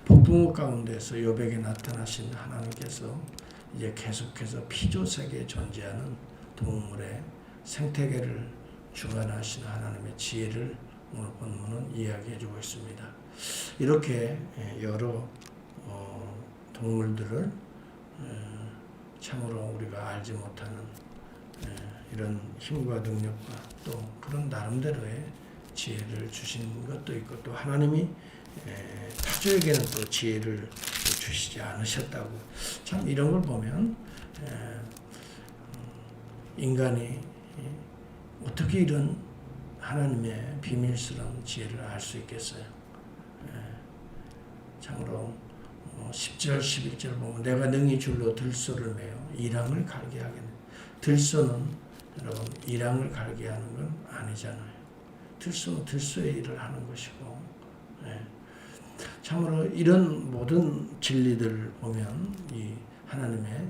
폭풍우 가운데서 욥에게 나타나신 하나님께서 이제 계속해서 피조 세계에 존재하는 동물의 생태계를 주관하시는 하나님의 지혜를 오늘 본문은 이야기해주고 있습니다. 이렇게 여러 동물들을 참으로 우리가 알지 못하는 이런 힘과 능력과 또 그런 나름대로의 지혜를 주신 것도 있고, 또 하나님이 타조에게는 또 지혜를 주시지 않으셨다고. 참 이런 걸 보면 인간이 어떻게 이런 하나님의 비밀스러운 지혜를 알 수 있겠어요. 참으로 10절 11절 보면 내가 능히 줄로 들소를 메어 이랑을 갈게 하겠네. 들소는 여러분 이랑을 갈게 하는 건 아니잖아요. 들소는 들소의 일을 하는 것이고, 참으로 이런 모든 진리들을 보면 이 하나님의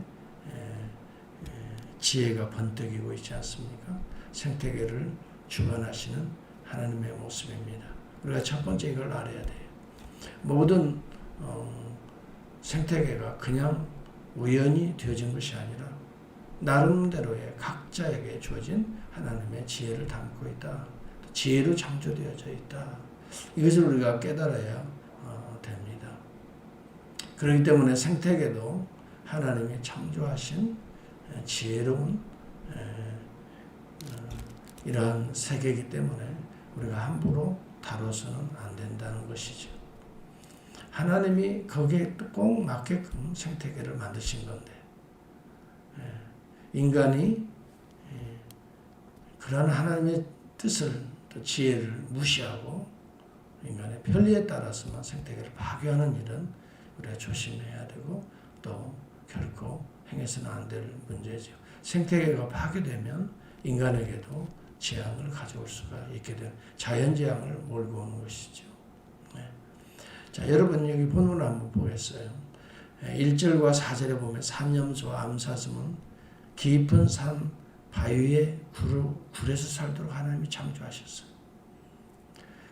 지혜가 번뜩이고 있지 않습니까? 생태계를 주관하시는 하나님의 모습입니다. 우리가 첫 번째 이걸 알아야 돼요. 모든 생태계가 그냥 우연히 되어진 것이 아니라 나름대로의 각자에게 주어진 하나님의 지혜를 담고 있다. 지혜로 창조되어져 있다. 이것을 우리가 깨달아야 됩니다. 그렇기 때문에 생태계도 하나님이 창조하신 지혜로운 이러한 세계이기 때문에 우리가 함부로 다뤄서는 안 된다는 것이죠. 하나님이 거기에 꼭 맞게끔 생태계를 만드신 건데, 인간이 그러한 하나님의 뜻을 또 지혜를 무시하고 인간의 편리에 따라서만 생태계를 파괴하는 일은 우리가 조심해야 되고 또 결코 행해서는 안 될 문제죠. 생태계가 파괴되면 인간에게도 재앙을 가져올 수가 있게 되는 자연재앙을 몰고 오는 것이죠. 자, 여러분 여기 본문을 한번 보겠어요. 1절과 4절에 보면 산염소와 암사슴은 깊은 산 바위에 굴에서 살도록 하나님이 창조하셨어요.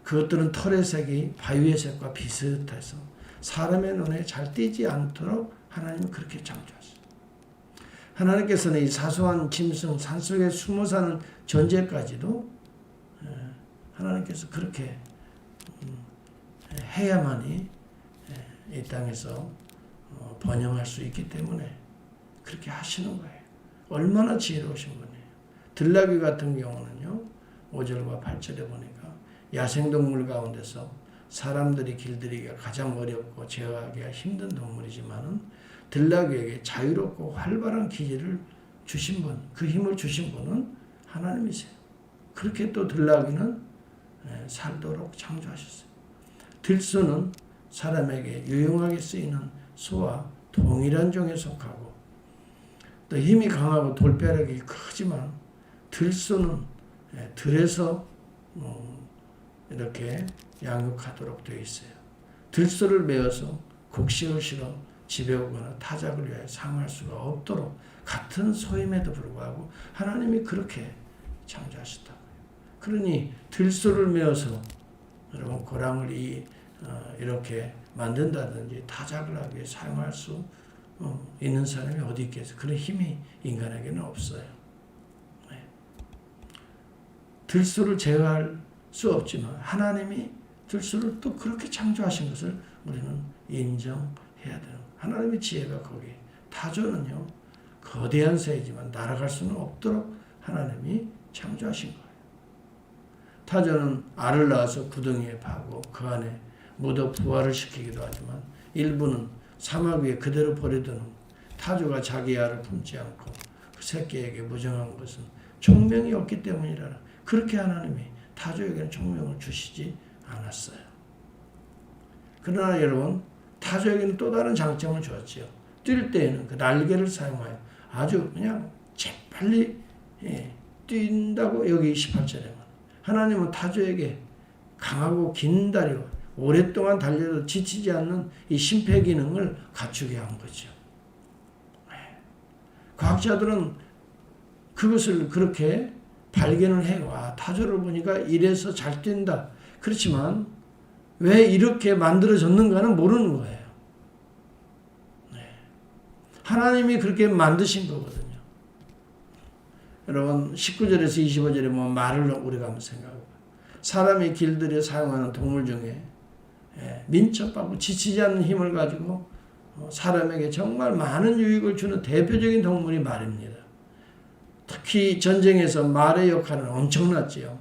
그것들은 털의 색이 바위의 색과 비슷해서 사람의 눈에 잘 띄지 않도록 하나님이 그렇게 창조하셨어요. 하나님께서는 이 사소한 짐승, 산속에 숨어 사는 존재까지도 하나님께서 그렇게 해야만이 이 땅에서 번영할 수 있기 때문에 그렇게 하시는 거예요. 얼마나 지혜로우신 분이에요. 들나귀 같은 경우는요, 5절과 8절에 보니까 야생동물 가운데서 사람들이 길들이기가 가장 어렵고 제어하기가 힘든 동물이지만은 들나귀에게 자유롭고 활발한 기질을 주신 분, 그 힘을 주신 분은 하나님이세요. 그렇게 또 들나귀는 살도록 창조하셨어요. 들소는 사람에게 유용하게 쓰이는 소와 동일한 종에 속하고 또 힘이 강하고 돌벼락이 크지만 들소는 들에서 이렇게 양육하도록 되어 있어요. 들소를 메어서 곡식을 실어 집에 오거나 타작을 위하여 상할 수가 없도록 같은 소임에도 불구하고 하나님이 그렇게 창조하셨다고요. 그러니 들소를 메어서 여러분 고랑을 이렇게 만든다든지 타작을 하기 위해 사용할 수 있는 사람이 어디 있겠어요? 그런 힘이 인간에게는 없어요. 들소를 제어할 수 없지만 하나님이 들소를 또 그렇게 창조하신 것을 우리는 인정해야 되는 거예요. 하나님의 지혜가 거기. 타조는요, 거대한 새이지만 날아갈 수는 없도록 하나님이 창조하신 거예요. 타조는 알을 낳아서 구덩이에 파고 그 안에 묻어 부화를 시키기도 하지만 일부는 사막 위에 그대로 버려두는 타조가 자기 알을 품지 않고 그 새끼에게 무정한 것은 총명이 없기 때문이라. 그렇게 하나님이 타조에게는 총명을 주시지 않았어요. 그러나 여러분, 타조에게는 또 다른 장점을 주었지요. 뛸 때에는 그 날개를 사용하여 아주 그냥 재빨리 뛴다고 여기 18절에 하나님은 타조에게 강하고 긴 다리와 오랫동안 달려도 지치지 않는 이 심폐 기능을 갖추게 한 거죠. 과학자들은 그것을 그렇게 발견을 해요. 타조를 보니까 이래서 잘 뛴다. 그렇지만 왜 이렇게 만들어졌는가는 모르는 거예요. 하나님이 그렇게 만드신 거거든요. 여러분 19절에서 25절에 뭐 말을 우리가 한번 생각해봐요. 사람이 길들여 사용하는 동물 중에 민첩하고 지치지 않는 힘을 가지고 사람에게 정말 많은 유익을 주는 대표적인 동물이 말입니다. 특히 전쟁에서 말의 역할은 엄청났지요.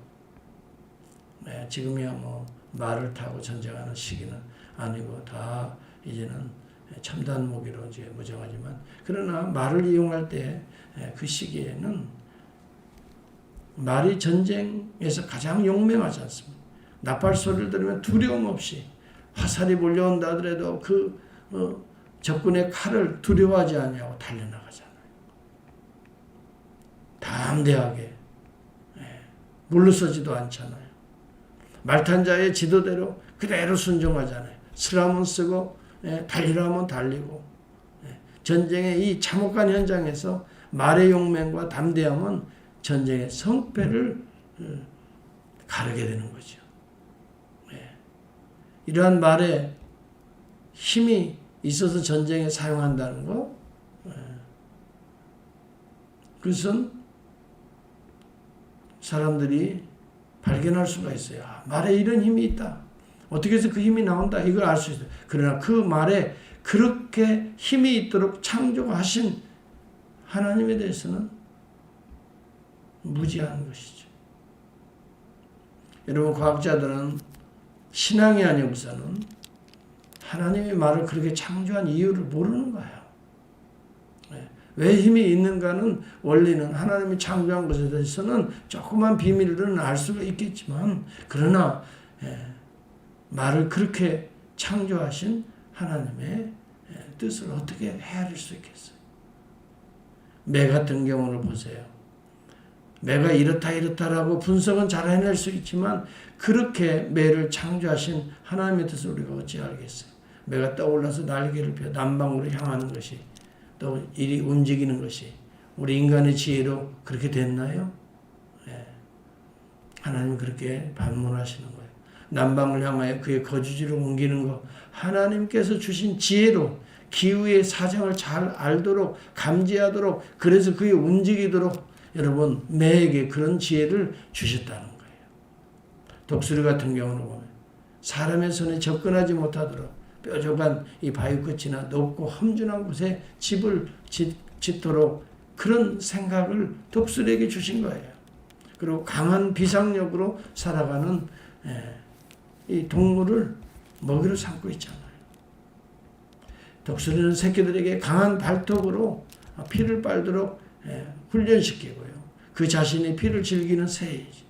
지금이야 뭐 말을 타고 전쟁하는 시기는 아니고 다 이제는 첨단 무기로 이제 무장하지만, 그러나 말을 이용할 때 그 시기에는 말이 전쟁에서 가장 용맹하지 않습니까? 나팔 소리를 들으면 두려움 없이 화살이 몰려온다 하더라도 그 적군의 칼을 두려워하지 아니하고 달려나가잖아요. 담대하게 물러서지도 않잖아요. 말탄 자의 지도대로 그대로 순종하잖아요. 쓰라면 쓰고 달리라면 달리고. 전쟁의 이 참혹한 현장에서 말의 용맹과 담대함은 전쟁의 성패를 가르게 되는 거죠. 이러한 말에 힘이 있어서 전쟁에 사용한다는 거, 그것은 사람들이 발견할 수가 있어요. 말에 이런 힘이 있다. 어떻게 해서 그 힘이 나온다. 이걸 알 수 있어요. 그러나 그 말에 그렇게 힘이 있도록 창조하신 하나님에 대해서는 무지한 것이죠. 여러분, 과학자들은 신앙이 아니고서는 하나님의 말을 그렇게 창조한 이유를 모르는 거예요. 왜 힘이 있는가는, 원리는 하나님이 창조한 것에 대해서는 조그만 비밀들은 알 수가 있겠지만, 그러나 말을 그렇게 창조하신 하나님의 뜻을 어떻게 헤아릴 수 있겠어요? 매 같은 경우를 보세요. 매가 이렇다라고 분석은 잘 해낼 수 있지만, 그렇게 매를 창조하신 하나님의 뜻을 우리가 어찌 알겠어요? 매가 떠올라서 날개를 펴 남방으로 향하는 것이, 또 이리 움직이는 것이 우리 인간의 지혜로 그렇게 됐나요? 하나님이 그렇게 반문하시는 거예요. 남방을 향하여 그의 거주지로 옮기는 것, 하나님께서 주신 지혜로 기후의 사정을 잘 알도록, 감지하도록, 그래서 그게 움직이도록 여러분 매에게 그런 지혜를 주셨다는 거예요. 독수리 같은 경우는 보면 사람의 손에 접근하지 못하도록 뾰족한 이 바위 끝이나 높고 험준한 곳에 집을 짓도록 그런 생각을 독수리에게 주신 거예요. 그리고 강한 비상력으로 살아가는 이 동물을 먹이로 삼고 있잖아요. 독수리는 새끼들에게 강한 발톱으로 피를 빨도록 훈련시키고요. 그 자신이 피를 즐기는 새이지.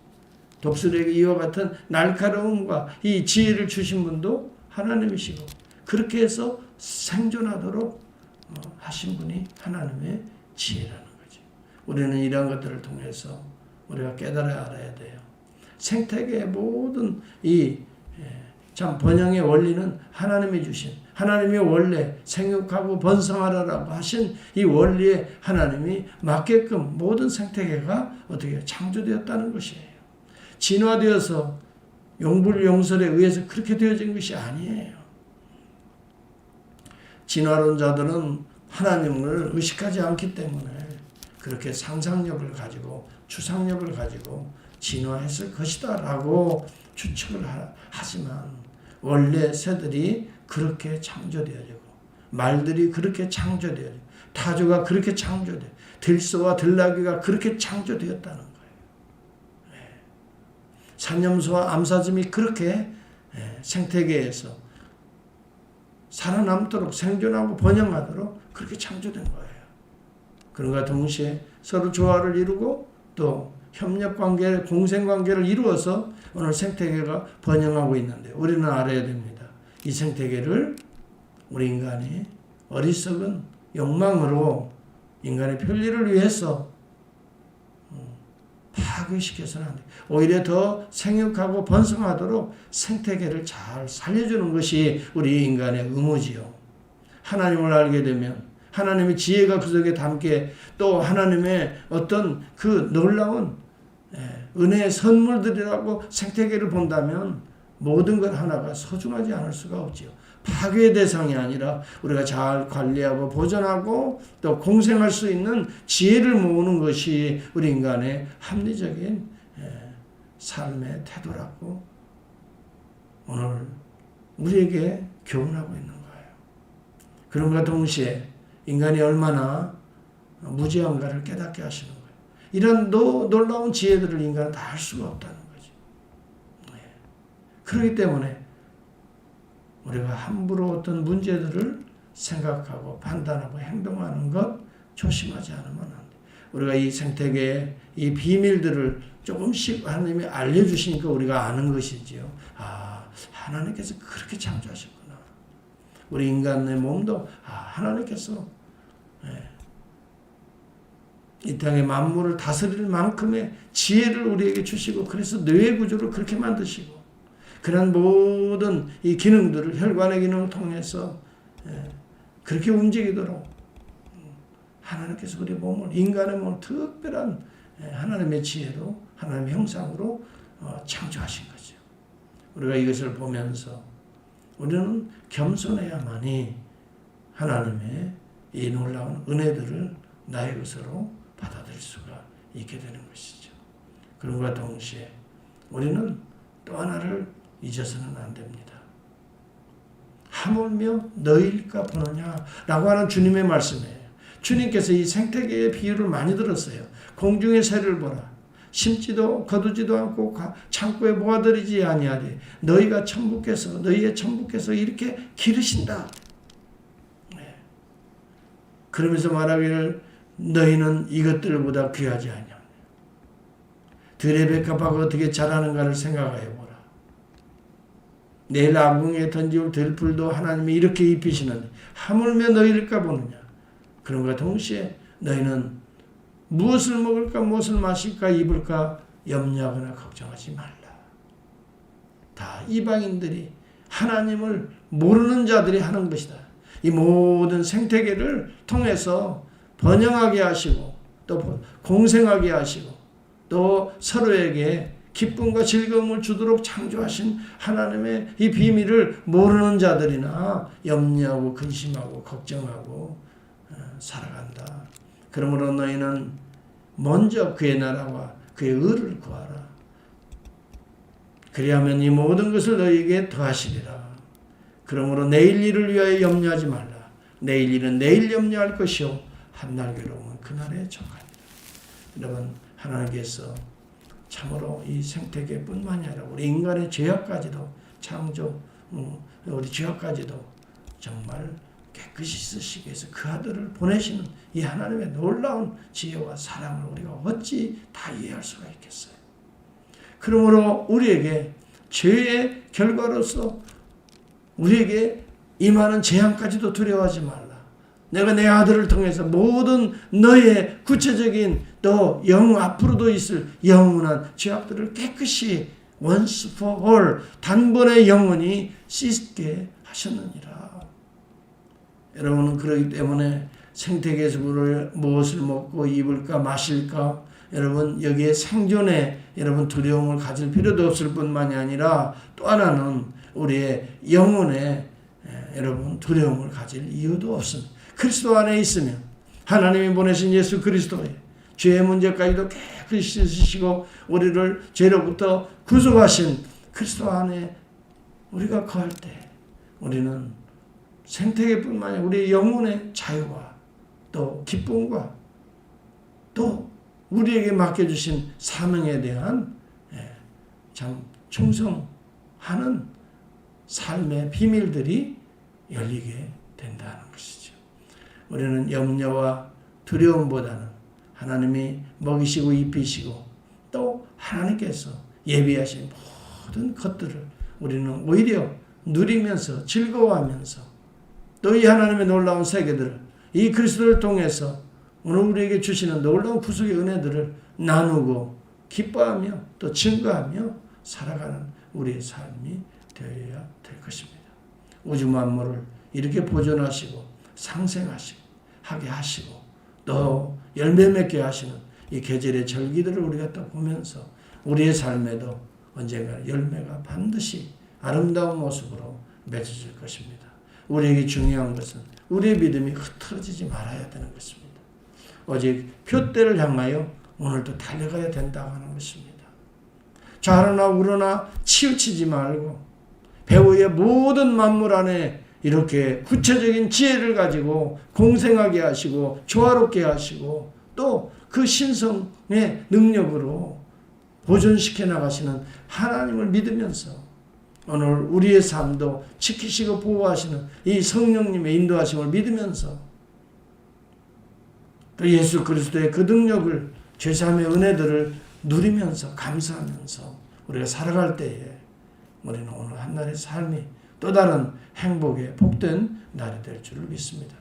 독수리에게 이와 같은 날카로움과 이 지혜를 주신 분도 하나님이시고, 그렇게 해서 생존하도록 하신 분이 하나님의 지혜라는 거죠. 우리는 이런 것들을 통해서 우리가 깨달아 알아야 돼요. 생태계의 모든 이 참 번영의 원리는 하나님이 주신, 하나님이 원래 생육하고 번성하라라고 하신 이 원리에 하나님이 맞게끔 모든 생태계가 어떻게 창조되었다는 것이에요. 진화되어서 용불용설에 의해서 그렇게 되어진 것이 아니에요. 진화론자들은 하나님을 의식하지 않기 때문에 그렇게 상상력을 가지고 추상력을 가지고 진화했을 것이다 라고 추측을 하지만, 원래 새들이 그렇게 창조되어지고 말들이 그렇게 창조되어지고 타조가 그렇게 창조되고 들소와 들나귀가 그렇게 창조되었다는 거예요. 산염소와 암사슴이 그렇게 생태계에서 살아남도록 생존하고 번영하도록 그렇게 창조된 거예요. 그런가 동시에 서로 조화를 이루고 또 협력관계, 공생관계를 이루어서 오늘 생태계가 번영하고 있는데, 우리는 알아야 됩니다. 이 생태계를 우리 인간이 어리석은 욕망으로 인간의 편리를 위해서 파괴시켜서는 안 돼요. 오히려 더 생육하고 번성하도록 생태계를 잘 살려주는 것이 우리 인간의 의무지요. 하나님을 알게 되면 하나님의 지혜가 그 속에 담게, 또 하나님의 어떤 그 놀라운 은혜의 선물들이라고 생태계를 본다면 모든 것 하나가 소중하지 않을 수가 없지요. 파괴 대상이 아니라 우리가 잘 관리하고 보존하고 또 공생할 수 있는 지혜를 모으는 것이 우리 인간의 합리적인 삶의 태도라고 오늘 우리에게 교훈하고 있는 거예요. 그런가 동시에 인간이 얼마나 무지한가를 깨닫게 하시는 거예요. 이런 놀라운 지혜들을 인간은 다 할 수가 없다는 거죠. 그렇기 때문에 우리가 함부로 어떤 문제들을 생각하고 판단하고 행동하는 것 조심하지 않으면 안 돼. 우리가 이 생태계의 이 비밀들을 조금씩 하나님이 알려주시니까 우리가 아는 것이지요. 하나님께서 그렇게 창조하셨구나. 우리 인간의 몸도 하나님께서 이 땅의 만물을 다스릴 만큼의 지혜를 우리에게 주시고 그래서 뇌의 구조를 그렇게 만드시고 그런 모든 이 기능들을 혈관의 기능을 통해서 그렇게 움직이도록 하나님께서 우리 몸을 인간의 몸을 특별한 하나님의 지혜로 하나님의 형상으로 창조하신 거죠. 우리가 이것을 보면서 우리는 겸손해야만이 하나님의 이 놀라운 은혜들을 나의 것으로 받아들일 수가 있게 되는 것이죠. 그런과 동시에 우리는 또 하나를 잊어서는 안 됩니다. 하물며 너희일까 보느냐라고 하는 주님의 말씀이에요. 주님께서 이 생태계의 비유를 많이 들었어요. 공중의 새를 보라. 심지도 거두지도 않고 창고에 모아들이지 아니하리. 너희의 천부께서 이렇게 기르신다. 그러면서 말하기를 너희는 이것들보다 귀하지 아니하냐. 들의 백합화가 어떻게 자라는가를 생각하여 보라. 내일 아궁이에 던지올 들풀도 하나님이 이렇게 입히시는 하물며 너희일까 보느냐. 그런가 동시에 너희는 무엇을 먹을까 무엇을 마실까 입을까 염려하거나 걱정하지 말라. 다 이방인들이 하나님을 모르는 자들이 하는 것이다. 이 모든 생태계를 통해서 번영하게 하시고 또 공생하게 하시고 또 서로에게 기쁨과 즐거움을 주도록 창조하신 하나님의 이 비밀을 모르는 자들이나 염려하고 근심하고 걱정하고 살아간다. 그러므로 너희는 먼저 그의 나라와 그의 의를 구하라. 그리하면 이 모든 것을 너희에게 더하시리라. 그러므로 내일 일을 위하여 염려하지 말라. 내일 일은 내일 염려할 것이요 한날 괴로움은 그날에 족하니라. 여러분, 하나님께서 참으로 이 생태계뿐만이 아니라 우리 인간의 죄악까지도 우리 죄악까지도 정말 깨끗이 쓰시기 위해서 그 아들을 보내시는 이 하나님의 놀라운 지혜와 사랑을 우리가 어찌 다 이해할 수가 있겠어요. 그러므로 우리에게 죄의 결과로서 우리에게 임하는 재앙까지도 두려워하지 말라. 내가 내 아들을 통해서 모든 너의 구체적인 또 앞으로도 있을 영원한 죄악들을 깨끗이 once for all 단번에 영원히 씻게 하셨느니라. 여러분은 그렇기 때문에 생태계에서 무엇을 먹고 입을까 마실까 여러분 여기에 생존에 여러분 두려움을 가질 필요도 없을 뿐만이 아니라 또 하나는 우리의 영혼에 여러분 두려움을 가질 이유도 없습니다. 그리스도 안에 있으면 하나님이 보내신 예수 그리스도의 죄의 문제까지도 깨끗이 씻으시고 우리를 죄로부터 구속하신 그리스도 안에 우리가 거할 때 우리는 생태계뿐만 아니라 우리의 영혼의 자유와 또 기쁨과 또 우리에게 맡겨주신 사명에 대한 참 충성하는 삶의 비밀들이 열리게 된다는 것이죠. 우리는 염려와 두려움보다는 하나님이 먹이시고 입히시고 또 하나님께서 예비하신 모든 것들을 우리는 오히려 누리면서 즐거워하면서 또 이 하나님의 놀라운 세계들을 이 그리스도를 통해서 오늘 우리에게 주시는 놀라운 구속의 은혜들을 나누고 기뻐하며 또 증거하며 살아가는 우리의 삶이 되어야 될 것입니다. 우주 만물을 이렇게 보존하시고 상생하시고 하게 하시고 또 열매 맺게 하시는 이 계절의 절기들을 우리가 또 보면서 우리의 삶에도 언젠가 열매가 반드시 아름다운 모습으로 맺어질 것입니다. 우리에게 중요한 것은 우리의 믿음이 흐트러지지 말아야 되는 것입니다. 오직 표대를 향하여 오늘도 달려가야 된다고 하는 것입니다. 좌로나 우로나 치우치지 말고 배후의 모든 만물 안에 이렇게 구체적인 지혜를 가지고 공생하게 하시고 조화롭게 하시고 또 그 신성의 능력으로 보존시켜 나가시는 하나님을 믿으면서 오늘 우리의 삶도 지키시고 보호하시는 이 성령님의 인도하심을 믿으면서 또 예수 그리스도의 그 능력을 죄사함의 은혜들을 누리면서 감사하면서 우리가 살아갈 때에 우리는 오늘 한날의 삶이 또 다른 행복의 복된 날이 될 줄을 믿습니다.